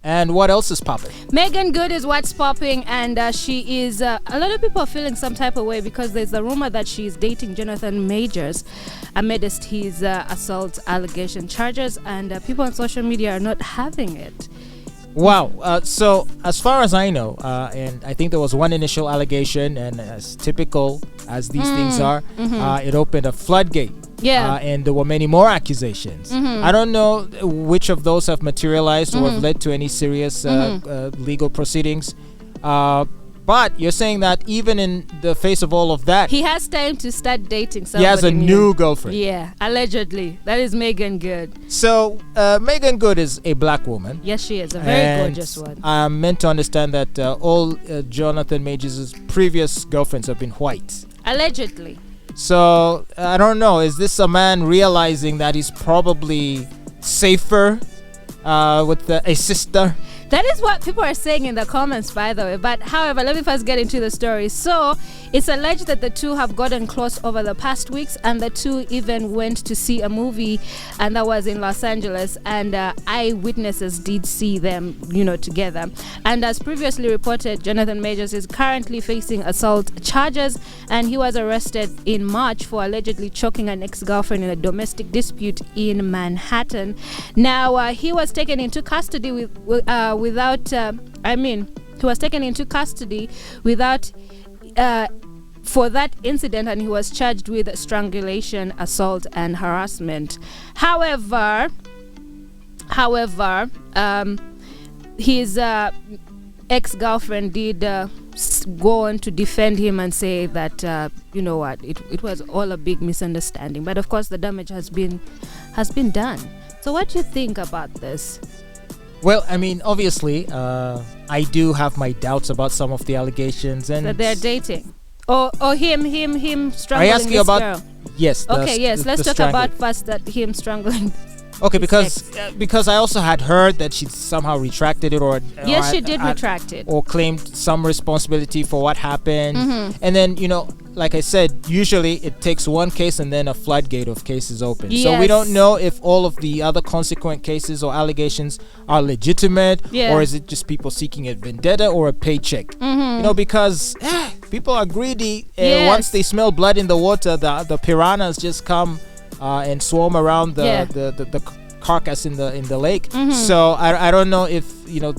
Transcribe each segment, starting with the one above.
And what else is popping? Meagan Good is what's popping, and she is. A lot of people are feeling some type of way because there's a rumor that she's dating Jonathan Majors amidst his assault allegation charges, and people on social media are not having it. Wow. So as far as I know, and I think there was one initial allegation, and as typical as these things are, it opened a floodgate. Yeah. And there were many more accusations. I don't know which of those have materialized or have led to any serious legal proceedings. But you're saying that even in the face of all of that, he has time to start dating somebody. He has a new girlfriend. Yeah, allegedly. That is Meagan Good. So Meagan Good is a black woman. Yes, she is. A very gorgeous one. I'm meant to understand that all Jonathan Majors' previous girlfriends have been white. Allegedly. So I don't know. Is this a man realizing that he's probably safer with a sister? That is what people are saying in the comments, by the way. But however, let me first get into the story. So it's alleged that the two have gotten close over the past weeks, and the two even went to see a movie, and that was in Los Angeles, and eyewitnesses did see them, together. And as previously reported, Jonathan Majors is currently facing assault charges, and he was arrested in March for allegedly choking an ex-girlfriend in a domestic dispute in Manhattan. Now, he was taken into custody he was taken into custody without for that incident, and he was charged with strangulation, assault, and harassment. However, his ex-girlfriend did go on to defend him and say that it was all a big misunderstanding. But of course, the damage has been done. So what do you think about this? Well, I mean, obviously, I do have my doubts about some of the allegations, and that they're dating, or him strangling this about girl. Yes. Okay. Yes. Let's talk about first that him strangling. Okay, because I also had heard that she somehow retracted it, yes, she did retract it, or claimed some responsibility for what happened, and then like I said, usually it takes one case and then a floodgate of cases open. Yes. So we don't know if all of the other consequent cases or allegations are legitimate, or is it just people seeking a vendetta or a paycheck? Because people are greedy. Once they smell blood in the water, the piranhas just come and swarm around the carcass in the lake. So I don't know if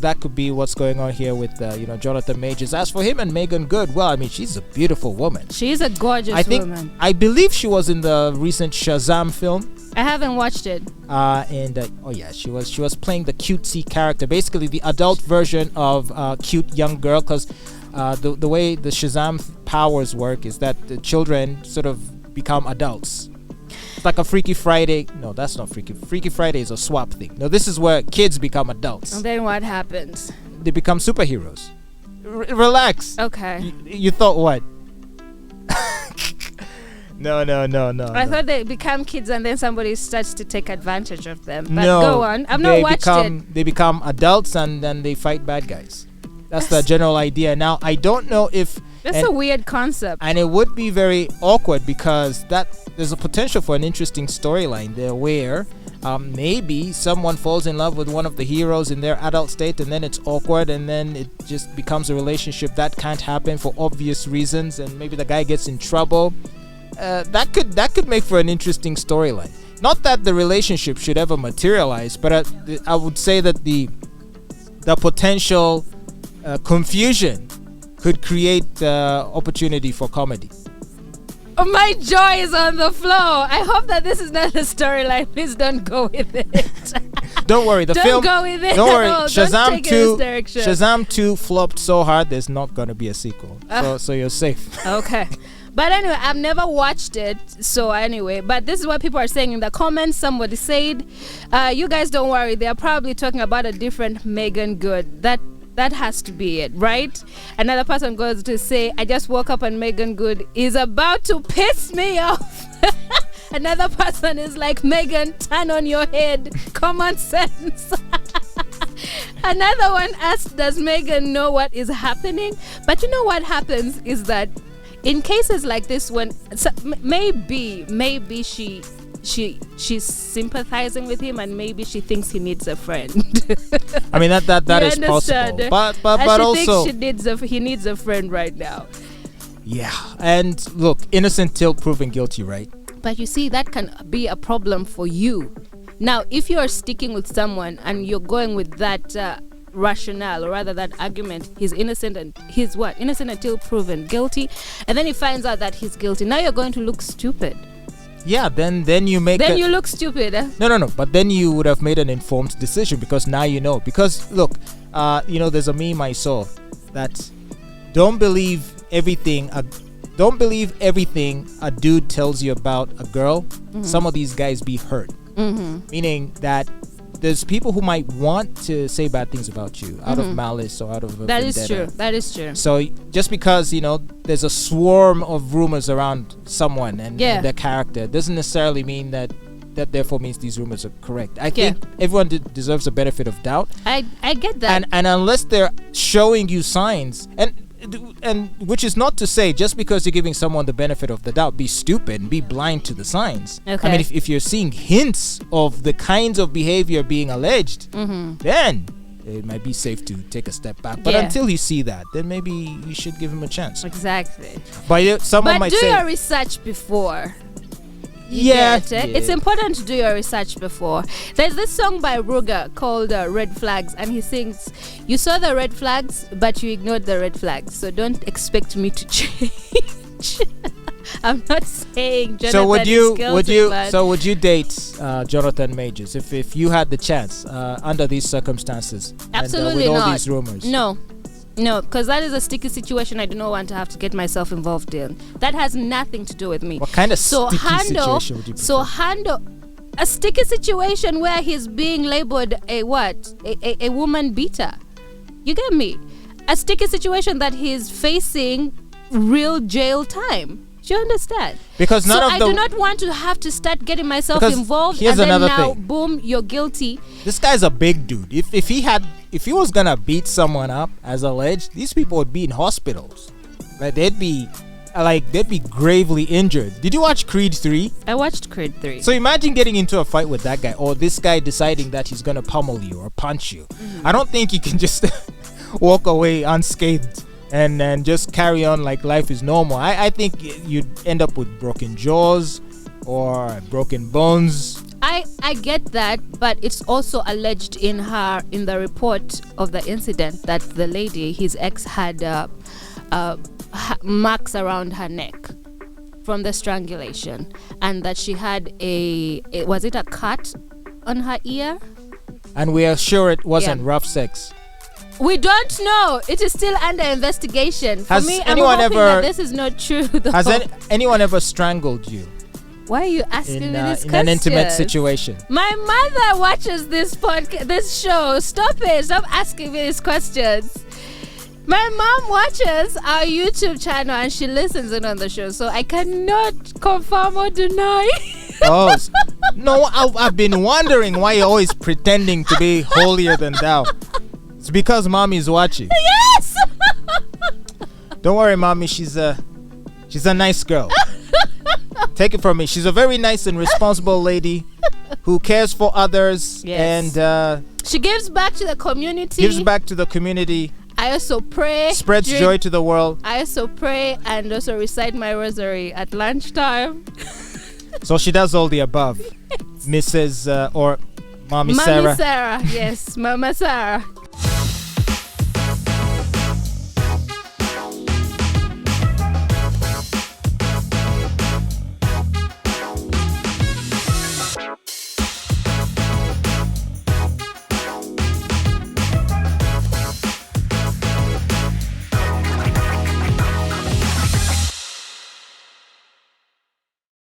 that could be what's going on here with Jonathan Majors. As for him and Meagan Good, well, I mean, she's a beautiful woman. She's a gorgeous woman. I believe she was in the recent Shazam film. I haven't watched it. She was playing the cutesy character, basically the adult version of cute young girl, because the way the Shazam powers work is that the children sort of become adults. It's like a Freaky Friday. No, that's not Freaky. Freaky Friday is a swap thing. No, this is where kids become adults. And then what happens? They become superheroes. Relax. Okay. You thought what? No. I thought they become kids and then somebody starts to take advantage of them. But go on. I've not watched it. They become adults and then they fight bad guys. That's the general idea. Now, I don't know if... That's a weird concept. And it would be very awkward because there's a potential for an interesting storyline there where maybe someone falls in love with one of the heroes in their adult state, and then it's awkward, and then it just becomes a relationship that can't happen for obvious reasons, and maybe the guy gets in trouble. That could make for an interesting storyline. Not that the relationship should ever materialize, but I would say that the potential confusion could create opportunity for comedy. Oh, my jaw is on the floor. I hope that this is not a storyline. Please don't go with it. Don't worry. Don't go with it. Don't worry. Shazam 2. Shazam 2 flopped so hard. There's not gonna be a sequel. So you're safe. Okay. But anyway, I've never watched it. So anyway, but this is what people are saying in the comments. Somebody said, "You guys don't worry. They are probably talking about a different Meagan Good." That has to be it, right? Another person goes to say, "I just woke up and Meagan Good is about to piss me off." Another person is like, "Meagan, turn on your head. Common sense." Another one asked, "Does Meagan know what is happening?" But you know what happens is that in cases like this, when maybe she she's sympathizing with him, and maybe she thinks he needs a friend. I mean that You is understand? possible. But And she also thinks he needs a friend right now. yeah. And look, innocent till proven guilty, right? But you see, that can be a problem for you. Now, if you are sticking with someone and you're going with that rationale, or rather that argument, he's innocent and he's what? Innocent until proven guilty. And then he finds out that he's guilty. Now you're going to look stupid. Yeah, then you make Then you look stupid. No. But then you would have made an informed decision because now you know. Because look, there's a meme I saw that don't believe everything a dude tells you about a girl. Mm-hmm. Some of these guys be hurt. Mm-hmm. Meaning that there's people who might want to say bad things about you out of malice or out of a That vendetta. is true. That is true. So just because there's a swarm of rumors around someone and their character doesn't necessarily mean that therefore means these rumors are correct. I think everyone deserves a benefit of doubt. I get that. And unless they're showing you signs, and which is not to say just because you're giving someone the benefit of the doubt, be stupid and be blind to the signs. Okay. I mean, if you're seeing hints of the kinds of behavior being alleged, then it might be safe to take a step back. But until you see that, then maybe you should give him a chance. Exactly. But someone might do say, your research before. It's important to do your research before. There's this song by Ruger called Red Flags, and he sings, you saw the red flags but you ignored the red flags, so don't expect me to change. I'm not saying Jonathan is guilty, would you date Jonathan Majors if you had the chance under these circumstances? Absolutely and, with all not. these rumors? No, because that is a sticky situation I do not want to have to get myself involved in. That has nothing to do with me. What kind of sticky situation would you prefer? So handle a sticky situation where he's being labeled a woman beater. You get me? A sticky situation that he's facing real jail time. Do you understand? Because I do not want to have to start getting myself involved, here's and then another now, thing. boom, you're guilty. This guy's a big dude. If he was gonna beat someone up as alleged, these people would be in hospitals. Like they'd be gravely injured. Did you watch Creed 3? I watched Creed 3. So imagine getting into a fight with that guy, or this guy deciding that he's gonna pummel you or punch you. I don't think you can just walk away unscathed and just carry on like life is normal. I think you'd end up with broken jaws or broken bones. I get that, but it's also alleged in the report of the incident that the lady, his ex, had marks around her neck from the strangulation, and that she had was it a cut on her ear? And we are sure it wasn't rough sex. We don't know. It is still under investigation. For me, I'm anyone hoping ever- that this is not true. Though. Has anyone ever strangled you Why are you asking me this in question? an intimate situation? My mother watches this show. Stop it. Stop asking me these questions. My mom watches our YouTube channel and she listens in on the show, so I cannot confirm or deny. Oh, no, I've been wondering why you're always pretending to be holier than thou. It's because mommy's watching. Yes. Don't worry, mommy. She's a nice girl. Take it from me. She's a very nice and responsible lady who cares for others. Yes. And she gives back to the community. gives back to the community. I also pray. Spreads joy to the world. I also pray and also recite my rosary at lunchtime. So she does all the above. Mrs. or Mommy Sarah. Mommy Sarah. Yes, Mama Sarah.